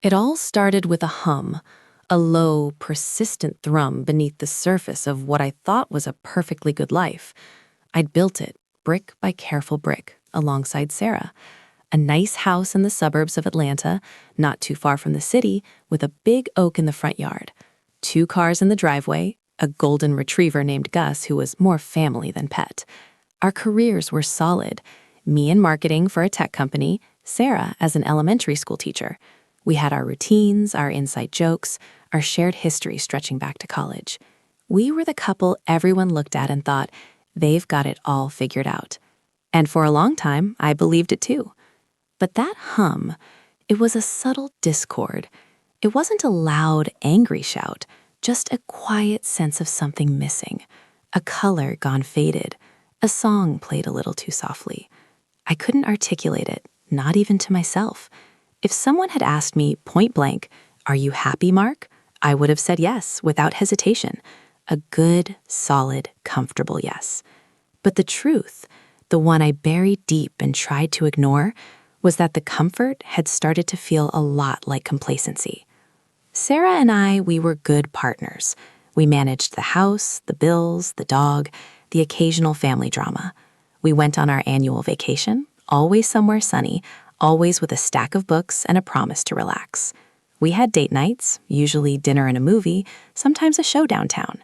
It all started with a hum, a low, persistent thrum beneath the surface of what I thought was a perfectly good life. I'd built it, brick by careful brick, alongside Sarah. A nice house in the suburbs of Atlanta, not too far from the city, with a big oak in the front yard. 2 cars in the driveway, a golden retriever named Gus who was more family than pet. Our careers were solid. Me in marketing for a tech company, Sarah as an elementary school teacher. We had our routines, our inside jokes, our shared history stretching back to college. We were the couple everyone looked at and thought, they've got it all figured out. And for a long time, I believed it too. But that hum, it was a subtle discord. It wasn't a loud, angry shout, just a quiet sense of something missing. A color gone faded. A song played a little too softly. I couldn't articulate it, not even to myself. If someone had asked me point blank, "Are you happy, Mark?" I would have said yes, without hesitation. A good, solid, comfortable yes. But the truth, the one I buried deep and tried to ignore, was that the comfort had started to feel a lot like complacency. Sarah and I, we were good partners. We managed the house, the bills, the dog, the occasional family drama. We went on our annual vacation, always somewhere sunny, always with a stack of books and a promise to relax. We had date nights, usually dinner and a movie, sometimes a show downtown.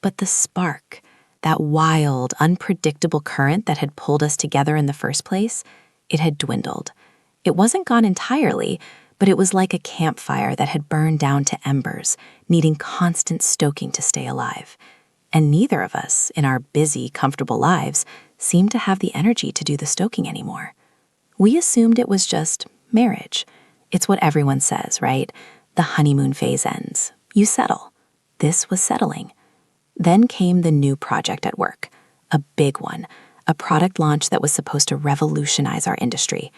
But the spark, that wild, unpredictable current that had pulled us together in the first place, it had dwindled. It wasn't gone entirely, but it was like a campfire that had burned down to embers, needing constant stoking to stay alive. And neither of us, in our busy, comfortable lives, seemed to have the energy to do the stoking anymore. We assumed it was just marriage. It's what everyone says, right? The honeymoon phase ends. You settle. This was settling. Then came the new project at work, a big one, a product launch that was supposed to revolutionize our industry.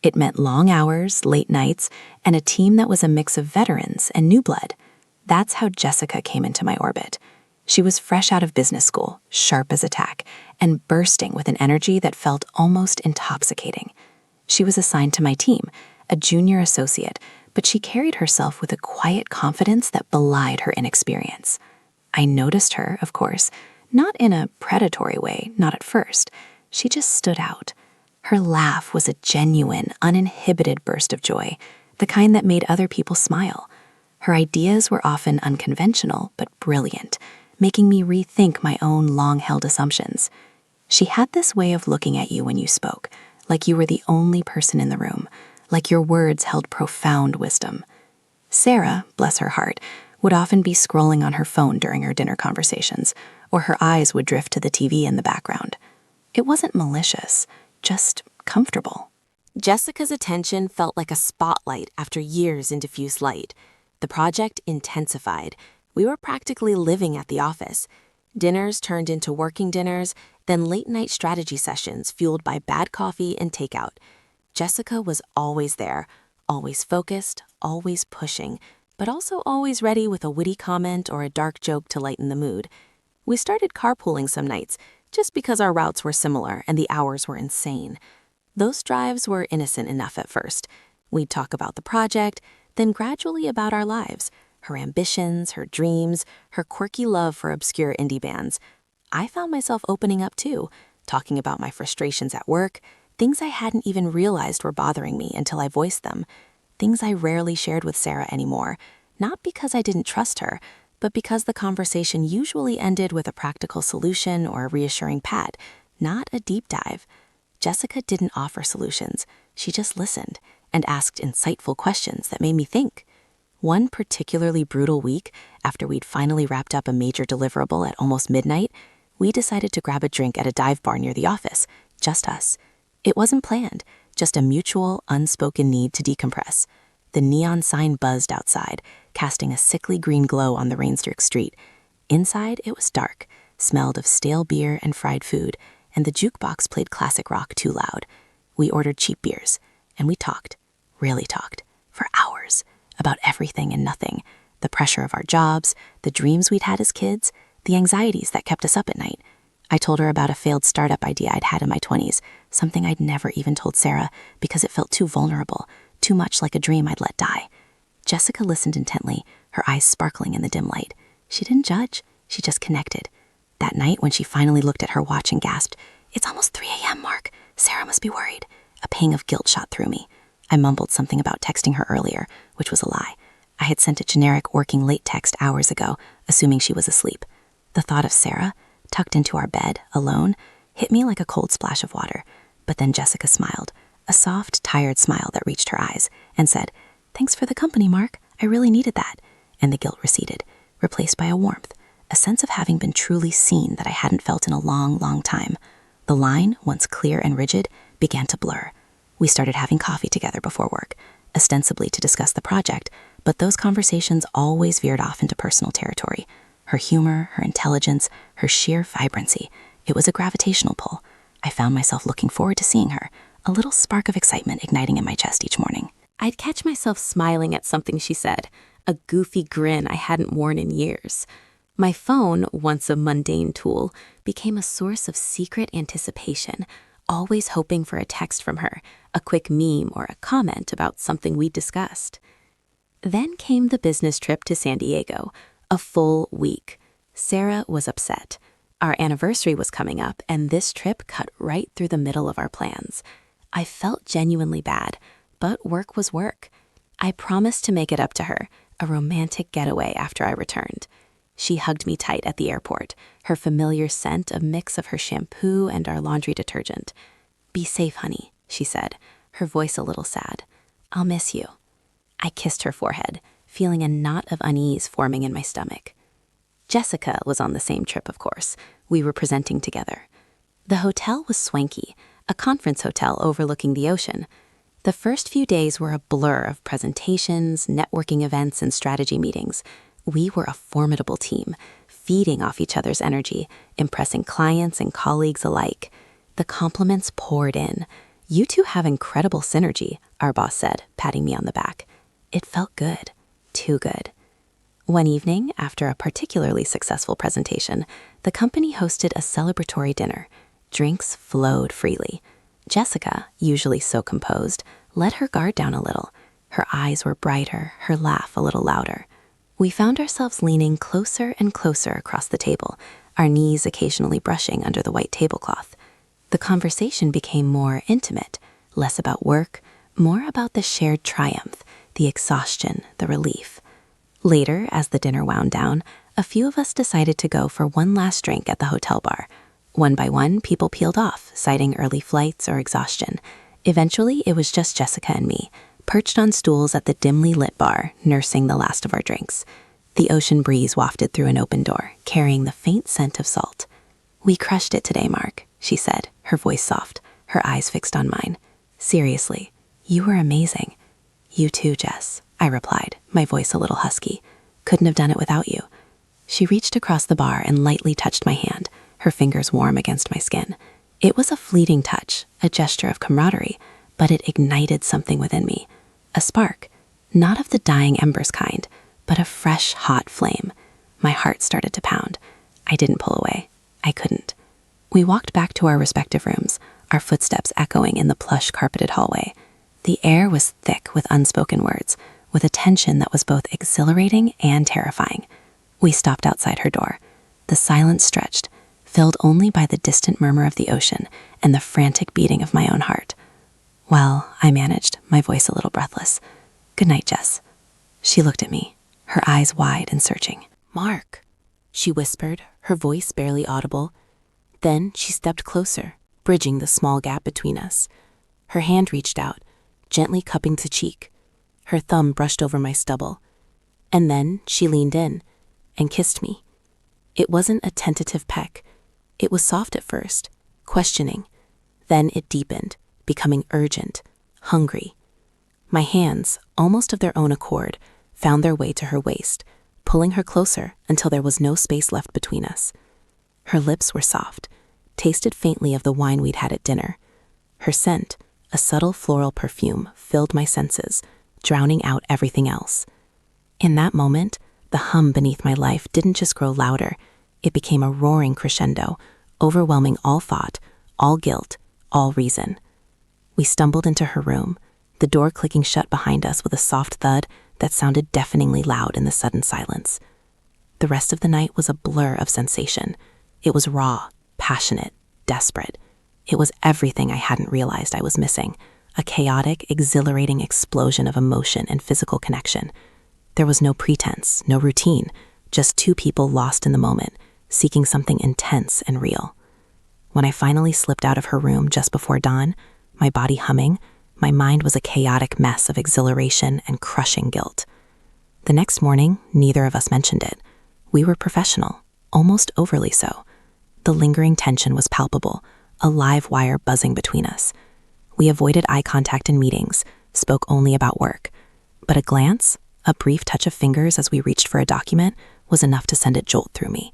It meant long hours, late nights, and a team that was a mix of veterans and new blood. That's how Jessica came into my orbit. She was fresh out of business school, sharp as a tack, and bursting with an energy that felt almost intoxicating. She was assigned to my team, a junior associate, but she carried herself with a quiet confidence that belied her inexperience. I noticed her, of course, not in a predatory way, not at first. She just stood out. Her laugh was a genuine, uninhibited burst of joy, the kind that made other people smile. Her ideas were often unconventional, but brilliant, making me rethink my own long-held assumptions. She had this way of looking at you when you spoke, like you were the only person in the room, like your words held profound wisdom. Sarah, bless her heart, would often be scrolling on her phone during our dinner conversations, or her eyes would drift to the TV in the background. It wasn't malicious, just comfortable. Jessica's attention felt like a spotlight after years in diffuse light. The project intensified. We were practically living at the office. Dinners turned into working dinners, then late-night strategy sessions fueled by bad coffee and takeout. Jessica was always there, always focused, always pushing, but also always ready with a witty comment or a dark joke to lighten the mood. We started carpooling some nights, just because our routes were similar and the hours were insane. Those drives were innocent enough at first. We'd talk about the project, then gradually about our lives, her ambitions, her dreams, her quirky love for obscure indie bands. I found myself opening up too, talking about my frustrations at work, things I hadn't even realized were bothering me until I voiced them, things I rarely shared with Sarah anymore, not because I didn't trust her, but because the conversation usually ended with a practical solution or a reassuring pat, not a deep dive. Jessica didn't offer solutions. She just listened and asked insightful questions that made me think. One particularly brutal week, after we'd finally wrapped up a major deliverable at almost midnight, we decided to grab a drink at a dive bar near the office, just us. It wasn't planned, just a mutual, unspoken need to decompress. The neon sign buzzed outside, casting a sickly green glow on the rain-streaked street. Inside, it was dark, smelled of stale beer and fried food, and the jukebox played classic rock too loud. We ordered cheap beers, and we talked, really talked, for hours, about everything and nothing, the pressure of our jobs, the dreams we'd had as kids, the anxieties that kept us up at night. I told her about a failed startup idea I'd had in my 20s, something I'd never even told Sarah because it felt too vulnerable, too much like a dream I'd let die. Jessica listened intently, her eyes sparkling in the dim light. She didn't judge, she just connected. That night, when she finally looked at her watch and gasped, "It's almost 3 a.m., Mark. Sarah must be worried." A pang of guilt shot through me. I mumbled something about texting her earlier, which was a lie. I had sent a generic working late text hours ago, assuming she was asleep. The thought of Sarah, tucked into our bed, alone, hit me like a cold splash of water. But then Jessica smiled, a soft, tired smile that reached her eyes, and said, "Thanks for the company, Mark. I really needed that." And the guilt receded, replaced by a warmth, a sense of having been truly seen that I hadn't felt in a long, long time. The line, once clear and rigid, began to blur. We started having coffee together before work, ostensibly to discuss the project, but those conversations always veered off into personal territory. Her humor, her intelligence, her sheer vibrancy. It was a gravitational pull. I found myself looking forward to seeing her, a little spark of excitement igniting in my chest each morning. I'd catch myself smiling at something she said, a goofy grin I hadn't worn in years. My phone, once a mundane tool, became a source of secret anticipation, always hoping for a text from her, a quick meme or a comment about something we'd discussed. Then came the business trip to San Diego, a full week. Sarah was upset. Our anniversary was coming up, and this trip cut right through the middle of our plans. I felt genuinely bad, but work was work. I promised to make it up to her, a romantic getaway after I returned. She hugged me tight at the airport, her familiar scent a mix of her shampoo and our laundry detergent. "Be safe, honey," she said, her voice a little sad. "I'll miss you." I kissed her forehead, feeling a knot of unease forming in my stomach. Jessica was on the same trip, of course. We were presenting together. The hotel was swanky, a conference hotel overlooking the ocean. The first few days were a blur of presentations, networking events, and strategy meetings. We were a formidable team, feeding off each other's energy, impressing clients and colleagues alike. The compliments poured in. "You two have incredible synergy," our boss said, patting me on the back. It felt good, too good. One evening, after a particularly successful presentation, the company hosted a celebratory dinner. Drinks flowed freely. Jessica, usually so composed, let her guard down a little. Her eyes were brighter, her laugh a little louder. We found ourselves leaning closer and closer across the table, our knees occasionally brushing under the white tablecloth. The conversation became more intimate, less about work, more about the shared triumph, the exhaustion, the relief. Later, as the dinner wound down, a few of us decided to go for one last drink at the hotel bar. One by one, people peeled off, citing early flights or exhaustion. Eventually, it was just Jessica and me, perched on stools at the dimly lit bar, nursing the last of our drinks. The ocean breeze wafted through an open door, carrying the faint scent of salt. "We crushed it today, Mark," she said, her voice soft, her eyes fixed on mine. "Seriously, you were amazing." "You too, Jess," I replied, my voice a little husky. "Couldn't have done it without you." She reached across the bar and lightly touched my hand, her fingers warm against my skin. It was a fleeting touch, a gesture of camaraderie, but it ignited something within me. A spark, not of the dying embers kind, but a fresh, hot flame. My heart started to pound. I didn't pull away. I couldn't. We walked back to our respective rooms, our footsteps echoing in the plush carpeted hallway. The air was thick with unspoken words, with a tension that was both exhilarating and terrifying. We stopped outside her door. The silence stretched, filled only by the distant murmur of the ocean and the frantic beating of my own heart. "Well," I managed, my voice a little breathless. "Good night, Jess." She looked at me, her eyes wide and searching. "Mark," she whispered, her voice barely audible. Then she stepped closer, bridging the small gap between us. Her hand reached out, gently cupping the cheek. Her thumb brushed over my stubble. And then she leaned in and kissed me. It wasn't a tentative peck. It was soft at first, questioning. Then it deepened, becoming urgent, hungry. My hands, almost of their own accord, found their way to her waist, pulling her closer until there was no space left between us. Her lips were soft, tasted faintly of the wine we'd had at dinner. Her scent, a subtle floral perfume, filled my senses, drowning out everything else. In that moment, the hum beneath my life didn't just grow louder. It became a roaring crescendo, overwhelming all thought, all guilt, all reason. We stumbled into her room, the door clicking shut behind us with a soft thud that sounded deafeningly loud in the sudden silence. The rest of the night was a blur of sensation. It was raw, passionate, desperate. It was everything I hadn't realized I was missing, a chaotic, exhilarating explosion of emotion and physical connection. There was no pretense, no routine, just two people lost in the moment, seeking something intense and real. When I finally slipped out of her room just before dawn, my body humming, my mind was a chaotic mess of exhilaration and crushing guilt. The next morning, neither of us mentioned it. We were professional, almost overly so. The lingering tension was palpable, a live wire buzzing between us. We avoided eye contact in meetings, spoke only about work. But a glance, a brief touch of fingers as we reached for a document, was enough to send a jolt through me.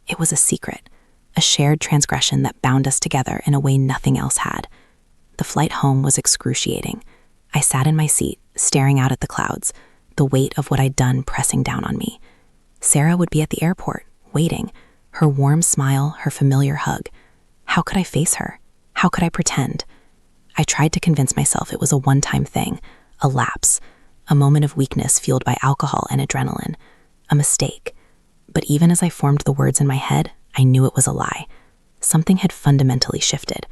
It was a secret, a shared transgression that bound us together in a way nothing else had. The flight home was excruciating. I sat in my seat, staring out at the clouds, the weight of what I'd done pressing down on me. Sarah would be at the airport, waiting, her warm smile, her familiar hug. How could I face her? How could I pretend? I tried to convince myself it was a one-time thing, a lapse, a moment of weakness fueled by alcohol and adrenaline, a mistake. But even as I formed the words in my head, I knew it was a lie. Something had fundamentally shifted.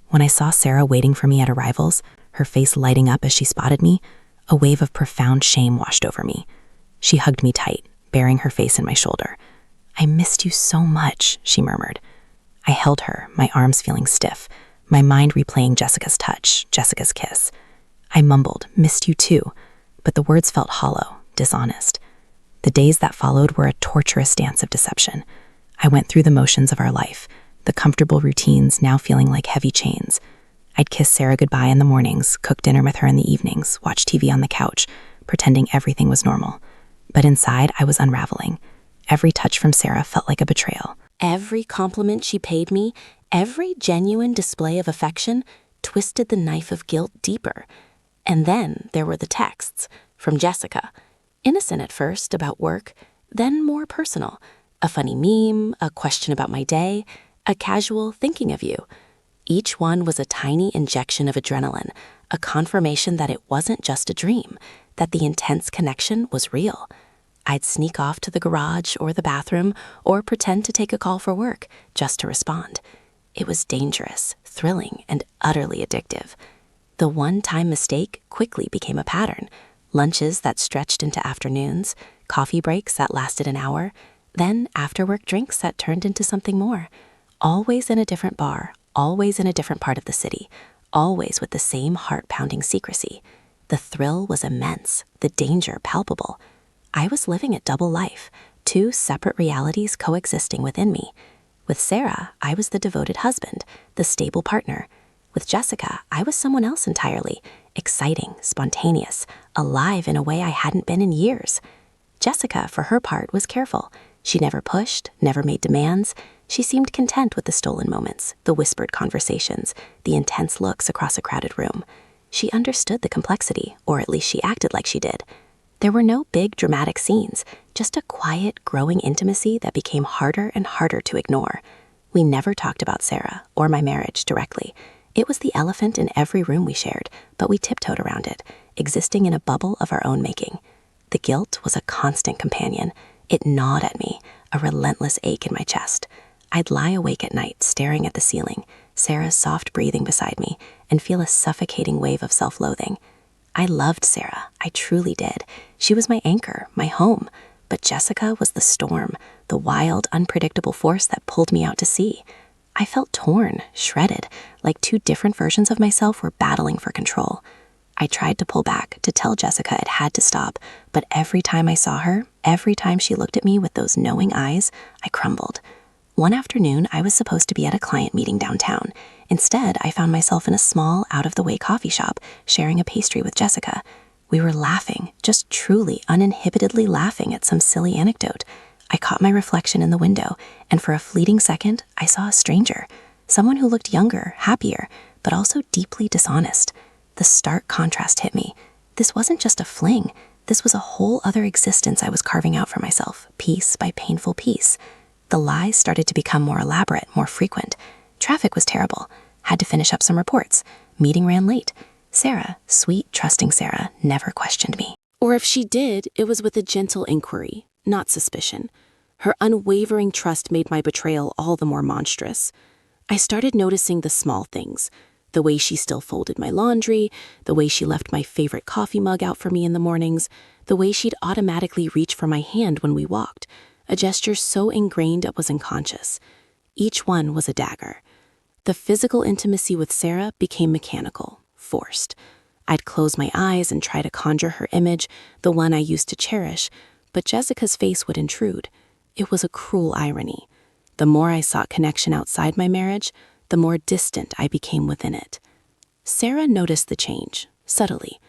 When I saw Sarah waiting for me at arrivals, her face lighting up as she spotted me, a wave of profound shame washed over me. She hugged me tight, burying her face in my shoulder. "I missed you so much," she murmured. I held her, my arms feeling stiff, my mind replaying Jessica's touch, Jessica's kiss. I mumbled, "Missed you too," but the words felt hollow, dishonest. The days that followed were a torturous dance of deception. I went through the motions of our life, the comfortable routines now feeling like heavy chains. I'd kiss Sarah goodbye in the mornings, cook dinner with her in the evenings, watch TV on the couch, pretending everything was normal. But inside, I was unraveling. Every touch from Sarah felt like a betrayal. Every compliment she paid me, every genuine display of affection, twisted the knife of guilt deeper. And then there were the texts from Jessica. Innocent at first about work, then more personal. A funny meme, a question about my day, a casual thinking of you. Each one was a tiny injection of adrenaline, a confirmation that it wasn't just a dream, that the intense connection was real. I'd sneak off to the garage or the bathroom or pretend to take a call for work just to respond. It was dangerous, thrilling, and utterly addictive. The one-time mistake quickly became a pattern. Lunches that stretched into afternoons, coffee breaks that lasted an hour, then after-work drinks that turned into something more. Always in a different bar, always in a different part of the city, always with the same heart-pounding secrecy. The thrill was immense, the danger palpable. I was living a double life, two separate realities coexisting within me. With Sarah, I was the devoted husband, the stable partner. With Jessica, I was someone else entirely, exciting, spontaneous, alive in a way I hadn't been in years. Jessica, for her part, was careful. She never pushed, never made demands. She seemed content with the stolen moments, the whispered conversations, the intense looks across a crowded room. She understood the complexity, or at least she acted like she did. There were no big dramatic scenes, just a quiet, growing intimacy that became harder and harder to ignore. We never talked about Sarah or my marriage directly. It was the elephant in every room we shared, but we tiptoed around it, existing in a bubble of our own making. The guilt was a constant companion. It gnawed at me, a relentless ache in my chest. I'd lie awake at night, staring at the ceiling, Sarah's soft breathing beside me, and feel a suffocating wave of self-loathing. I loved Sarah, I truly did. She was my anchor, my home. But Jessica was the storm, the wild, unpredictable force that pulled me out to sea. I felt torn, shredded, like two different versions of myself were battling for control. I tried to pull back, to tell Jessica it had to stop, but every time I saw her, every time she looked at me with those knowing eyes, I crumbled. One afternoon, I was supposed to be at a client meeting downtown. Instead, I found myself in a small, out-of-the-way coffee shop, sharing a pastry with Jessica. We were laughing, just truly, uninhibitedly laughing at some silly anecdote. I caught my reflection in the window, and for a fleeting second, I saw a stranger, someone who looked younger, happier, but also deeply dishonest. The stark contrast hit me. This wasn't just a fling. This was a whole other existence I was carving out for myself, piece by painful piece. The lies started to become more elaborate, more frequent. Traffic was terrible. Had to finish up some reports. Meeting ran late. Sarah, sweet, trusting Sarah, never questioned me. Or if she did, it was with a gentle inquiry, not suspicion. Her unwavering trust made my betrayal all the more monstrous. I started noticing the small things. The way she still folded my laundry, the way she left my favorite coffee mug out for me in the mornings, the way she'd automatically reach for my hand when we walked, a gesture so ingrained it was unconscious. Each one was a dagger. The physical intimacy with Sarah became mechanical, forced. I'd close my eyes and try to conjure her image, the one I used to cherish, but Jessica's face would intrude. It was a cruel irony. The more I sought connection outside my marriage, the more distant I became within it. Sarah noticed the change, subtly.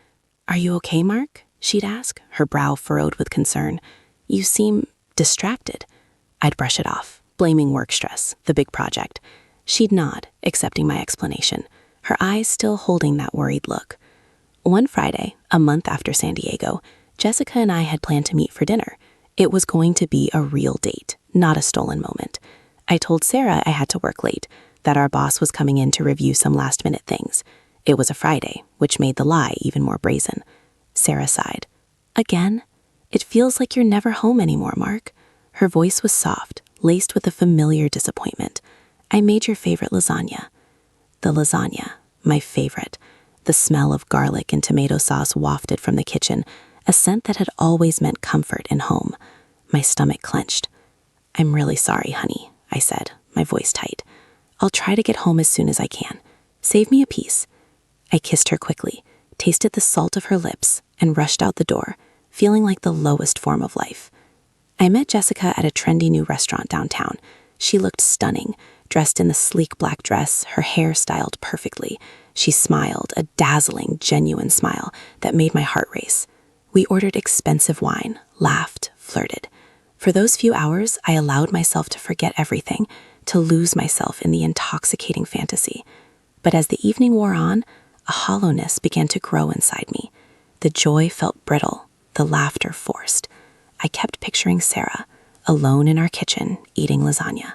"Are you okay, Mark?" she'd ask, her brow furrowed with concern. "You seem distracted." I'd brush it off, blaming work stress, the big project. She'd nod, accepting my explanation, her eyes still holding that worried look. One Friday, a month after San Diego, Jessica and I had planned to meet for dinner. It was going to be a real date, not a stolen moment. I told Sarah I had to work late, that our boss was coming in to review some last-minute things. It was a Friday, which made the lie even more brazen. Sarah sighed. "Again? It feels like you're never home anymore, Mark." Her voice was soft, laced with a familiar disappointment. "I made your favorite lasagna." The lasagna, my favorite. The smell of garlic and tomato sauce wafted from the kitchen, a scent that had always meant comfort and home. My stomach clenched. "I'm really sorry, honey," I said, my voice tight. "I'll try to get home as soon as I can. Save me a piece." I kissed her quickly, tasted the salt of her lips, and rushed out the door, feeling like the lowest form of life. I met Jessica at a trendy new restaurant downtown. She looked stunning, dressed in the sleek black dress, her hair styled perfectly. She smiled, a dazzling, genuine smile that made my heart race. We ordered expensive wine, laughed, flirted. For those few hours, I allowed myself to forget everything, to lose myself in the intoxicating fantasy. But as the evening wore on, a hollowness began to grow inside me. The joy felt brittle, the laughter forced. I kept picturing Sarah, alone in our kitchen, eating lasagna.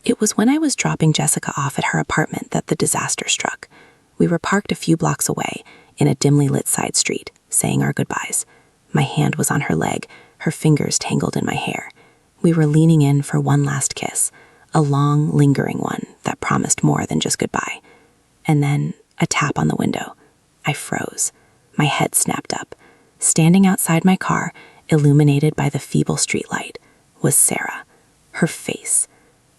It was when I was dropping Jessica off at her apartment that the disaster struck. We were parked a few blocks away, in a dimly lit side street, saying our goodbyes. My hand was on her leg, her fingers tangled in my hair. We were leaning in for one last kiss, a long, lingering one that promised more than just goodbye. And then a tap on the window. I froze. My head snapped up. Standing outside my car, illuminated by the feeble streetlight, was Sarah. Her face.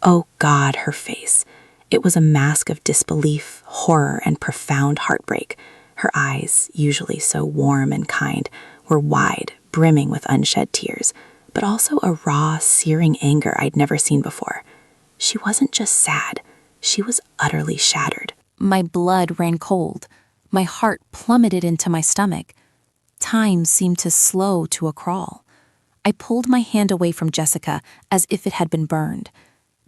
Oh God, her face. It was a mask of disbelief, horror, and profound heartbreak. Her eyes, usually so warm and kind, were wide, brimming with unshed tears, but also a raw, searing anger I'd never seen before. She wasn't just sad, she was utterly shattered. My blood ran cold. My heart plummeted into my stomach. Time seemed to slow to a crawl. I pulled my hand away from Jessica as if it had been burned.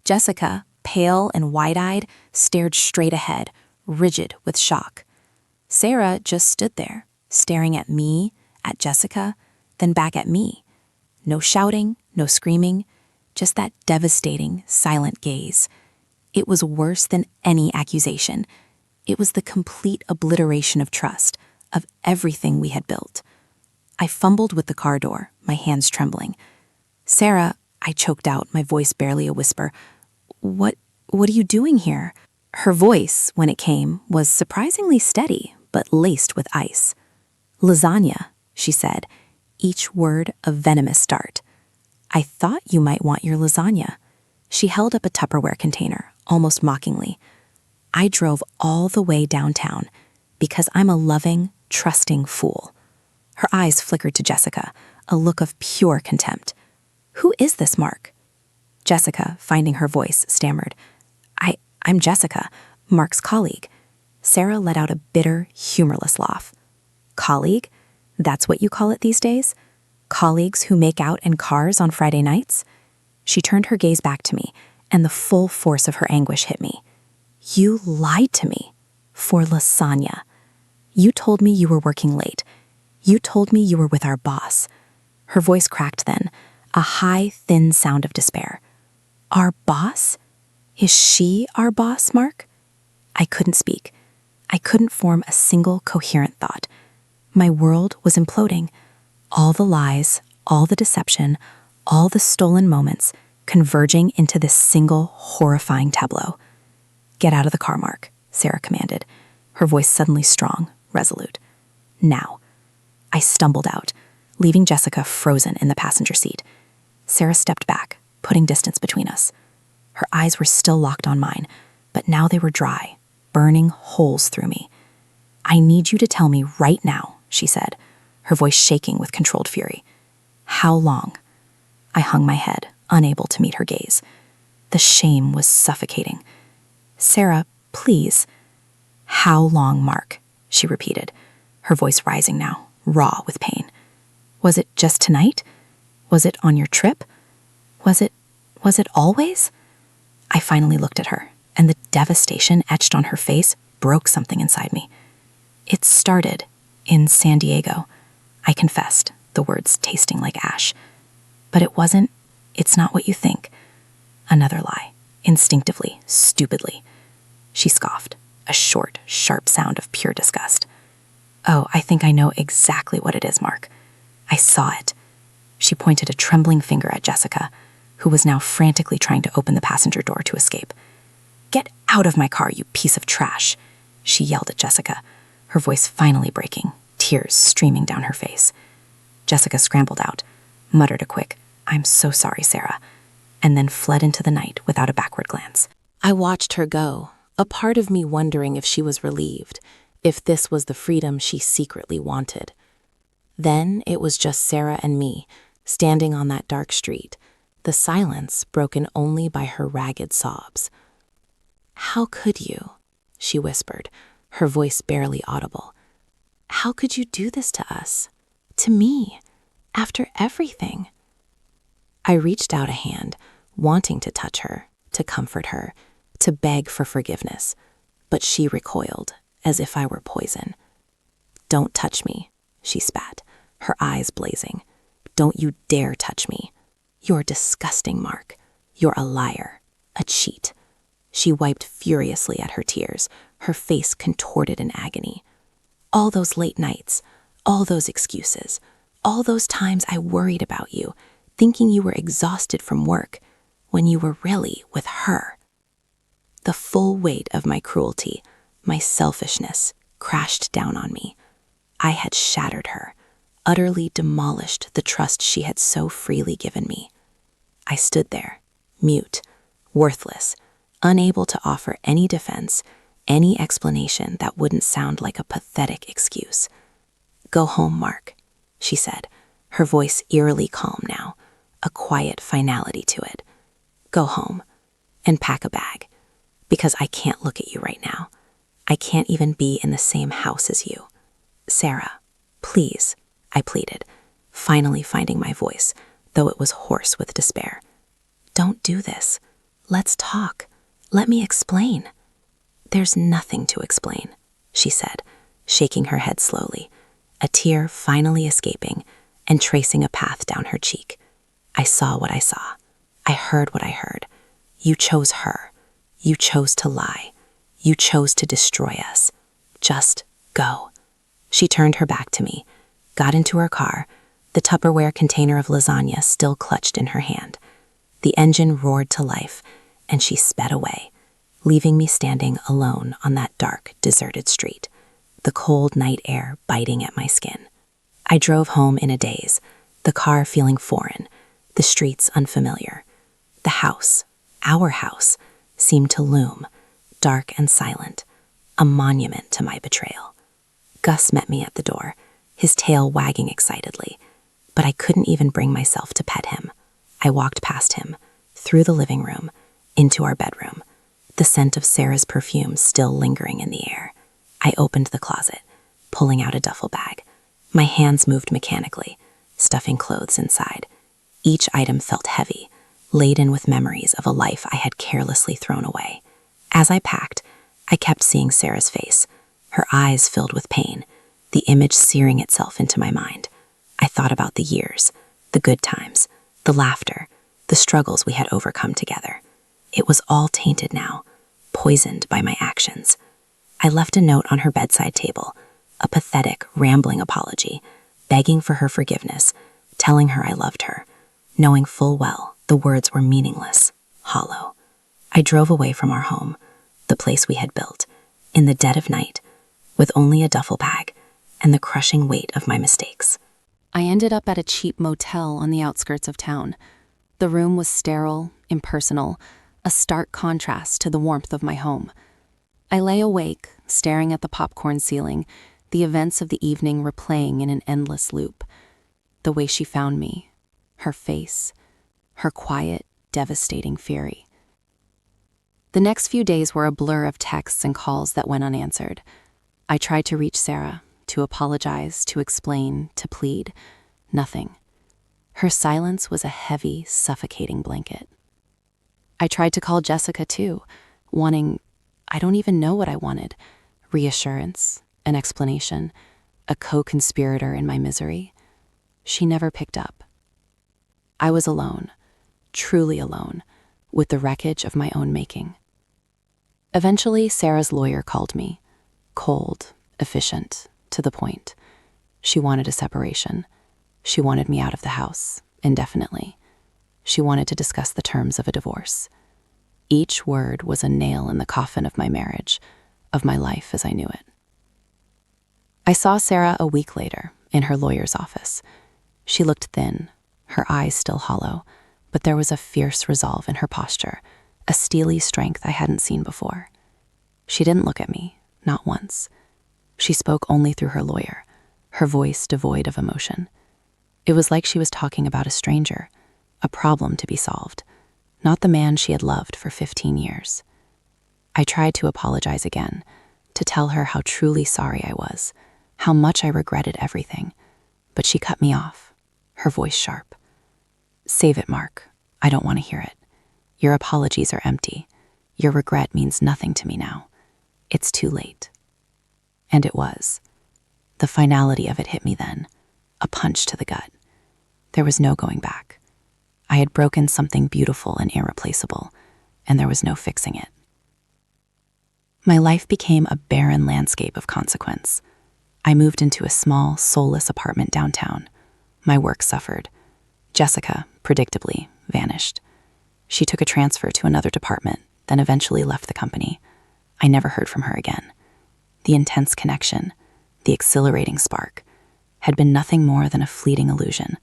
Jessica, pale and wide-eyed, stared straight ahead, rigid with shock. Sarah just stood there, staring at me, at Jessica, then back at me. No shouting, no screaming, just that devastating, silent gaze. It was worse than any accusation. It was the complete obliteration of trust, of everything we had built. I fumbled with the car door, my hands trembling. "Sarah," I choked out, my voice barely a whisper. What are you doing here?" Her voice, when it came, was surprisingly steady, but laced with ice. "Lasagna," she said, each word a venomous dart. "I thought you might want your lasagna." She held up a Tupperware container, almost mockingly. "I drove all the way downtown because I'm a loving, trusting fool." Her eyes flickered to Jessica, a look of pure contempt. "Who is this Mark?" Jessica, finding her voice, stammered. I'm Jessica, Mark's colleague." Sarah let out a bitter, humorless laugh. "Colleague? That's what you call it these days? Colleagues who make out in cars on Friday nights?" She turned her gaze back to me, and the full force of her anguish hit me. "You lied to me. For lasagna. You told me you were working late. You told me you were with our boss." Her voice cracked then, a high, thin sound of despair. "Our boss? Is she our boss, Mark?" I couldn't speak. I couldn't form a single coherent thought. My world was imploding. All the lies, all the deception, all the stolen moments converging into this single horrifying tableau. "Get out of the car, Mark," Sarah commanded, her voice suddenly strong, resolute. "Now." I stumbled out, leaving Jessica frozen in the passenger seat. Sarah stepped back, putting distance between us. Her eyes were still locked on mine, but now they were dry, burning holes through me. "I need you to tell me right now," she said, her voice shaking with controlled fury. "How long?" I hung my head, unable to meet her gaze. The shame was suffocating. "Sarah, please." "How long, Mark?" she repeated, her voice rising now, raw with pain. "Was it just tonight? Was it on your trip? Was it always?" I finally looked at her, and the devastation etched on her face broke something inside me. "It started in San Diego," I confessed, the words tasting like ash. "But it's not what you think." Another lie, instinctively, stupidly. She scoffed, a short, sharp sound of pure disgust. "Oh, I think I know exactly what it is, Mark. I saw it." She pointed a trembling finger at Jessica, who was now frantically trying to open the passenger door to escape. "Get out of my car, you piece of trash," she yelled at Jessica, her voice finally breaking, tears streaming down her face. Jessica scrambled out, muttered a quick, "I'm so sorry, Sarah," and then fled into the night without a backward glance. I watched her go, a part of me wondering if she was relieved, if this was the freedom she secretly wanted. Then it was just Sarah and me, standing on that dark street, the silence broken only by her ragged sobs. "How could you?" she whispered, her voice barely audible. "How could you do this to us? To me? After everything?" I reached out a hand, wanting to touch her, to comfort her, to beg for forgiveness, but she recoiled, as if I were poison. "Don't touch me," she spat, her eyes blazing. "Don't you dare touch me. You're disgusting, Mark. You're a liar, a cheat." She wiped furiously at her tears, her face contorted in agony. "All those late nights, all those excuses, all those times I worried about you, thinking you were exhausted from work, when you were really with her." The full weight of my cruelty, my selfishness, crashed down on me. I had shattered her, utterly demolished the trust she had so freely given me. I stood there, mute, worthless, unable to offer any defense, any explanation that wouldn't sound like a pathetic excuse. "Go home, Mark," she said, her voice eerily calm now, a quiet finality to it. "Go home and pack a bag, because I can't look at you right now. I can't even be in the same house as you. Sarah, please," I pleaded, finally finding my voice, though it was hoarse with despair. "Don't do this. Let's talk. Let me explain." "There's nothing to explain," she said, shaking her head slowly, a tear finally escaping and tracing a path down her cheek. "I saw what I saw. I heard what I heard. You chose her. You chose to lie. You chose to destroy us. Just go." She turned her back to me, got into her car, the Tupperware container of lasagna still clutched in her hand. The engine roared to life, and she sped away, leaving me standing alone on that dark, deserted street, the cold night air biting at my skin. I drove home in a daze, the car feeling foreign, the streets unfamiliar. The house, our house, seemed to loom, dark and silent, a monument to my betrayal. Gus met me at the door, his tail wagging excitedly, but I couldn't even bring myself to pet him. I walked past him, through the living room, into our bedroom, the scent of Sarah's perfume still lingering in the air. I opened the closet, pulling out a duffel bag. My hands moved mechanically, stuffing clothes inside. Each item felt heavy, laden with memories of a life I had carelessly thrown away. As I packed, I kept seeing Sarah's face, her eyes filled with pain, the image searing itself into my mind. I thought about the years, the good times, the laughter, the struggles we had overcome together. It was all tainted now, poisoned by my actions. I left a note on her bedside table, a pathetic, rambling apology, begging for her forgiveness, telling her I loved her, knowing full well the words were meaningless, hollow. I drove away from our home, the place we had built, in the dead of night, with only a duffel bag and the crushing weight of my mistakes. I ended up at a cheap motel on the outskirts of town. The room was sterile, impersonal, a stark contrast to the warmth of my home. I lay awake, staring at the popcorn ceiling, the events of the evening replaying in an endless loop. The way she found me, her face, her quiet, devastating fury. The next few days were a blur of texts and calls that went unanswered. I tried to reach Sarah, to apologize, to explain, to plead. Nothing. Her silence was a heavy, suffocating blanket. I tried to call Jessica too, wanting, I don't even know what I wanted, reassurance, an explanation, a co-conspirator in my misery. She never picked up. I was alone, truly alone, with the wreckage of my own making. Eventually, Sarah's lawyer called me, cold, efficient, to the point. She wanted a separation. She wanted me out of the house, indefinitely. She wanted to discuss the terms of a divorce. Each word was a nail in the coffin of my marriage, of my life as I knew it. I saw Sarah a week later, in her lawyer's office. She looked thin, her eyes still hollow, but there was a fierce resolve in her posture, a steely strength I hadn't seen before. She didn't look at me, not once. She spoke only through her lawyer, her voice devoid of emotion. It was like she was talking about a stranger, a problem to be solved, not the man she had loved for 15 years. I tried to apologize again, to tell her how truly sorry I was, how much I regretted everything, but she cut me off, her voice sharp. "Save it, Mark. I don't want to hear it. Your apologies are empty. Your regret means nothing to me now. It's too late." And it was. The finality of it hit me then, a punch to the gut. There was no going back. I had broken something beautiful and irreplaceable, and there was no fixing it. My life became a barren landscape of consequence. I moved into a small, soulless apartment downtown. My work suffered. Jessica, predictably, vanished. She took a transfer to another department, then eventually left the company. I never heard from her again. The intense connection, the exhilarating spark, had been nothing more than a fleeting illusion,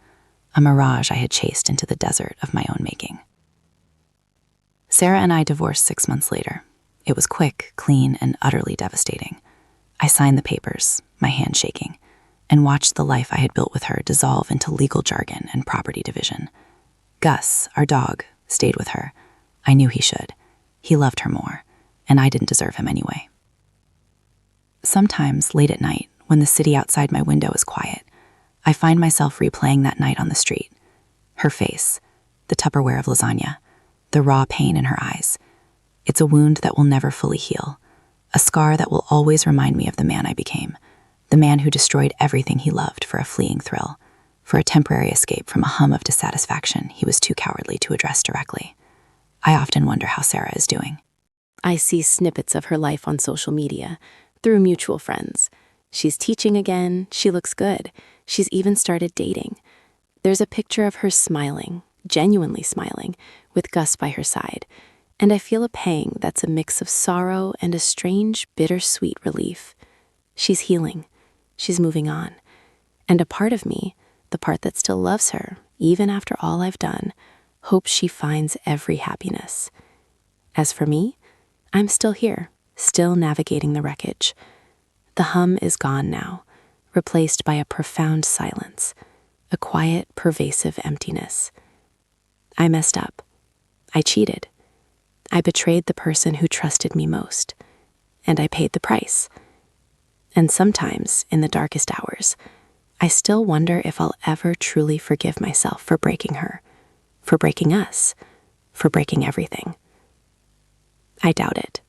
a mirage I had chased into the desert of my own making. Sarah and I divorced 6 months later. It was quick, clean, and utterly devastating. I signed the papers, my hand shaking, and watched the life I had built with her dissolve into legal jargon and property division. Gus, our dog, stayed with her. I knew he should. He loved her more, and I didn't deserve him anyway. Sometimes, late at night, when the city outside my window is quiet, I find myself replaying that night on the street. Her face, the Tupperware of lasagna, the raw pain in her eyes. It's a wound that will never fully heal, a scar that will always remind me of the man I became, the man who destroyed everything he loved for a fleeting thrill, for a temporary escape from a hum of dissatisfaction he was too cowardly to address directly. I often wonder how Sarah is doing. I see snippets of her life on social media, through mutual friends. She's teaching again, she looks good, she's even started dating. There's a picture of her smiling, genuinely smiling, with Gus by her side, and I feel a pang that's a mix of sorrow and a strange, bittersweet relief. She's healing, she's moving on, and a part of me, the part that still loves her, even after all I've done, hopes she finds every happiness. As for me, I'm still here, still navigating the wreckage. The hum is gone now, replaced by a profound silence, a quiet, pervasive emptiness. I messed up. I cheated. I betrayed the person who trusted me most, and I paid the price. And sometimes, in the darkest hours, I still wonder if I'll ever truly forgive myself for breaking her, for breaking us, for breaking everything. I doubt it.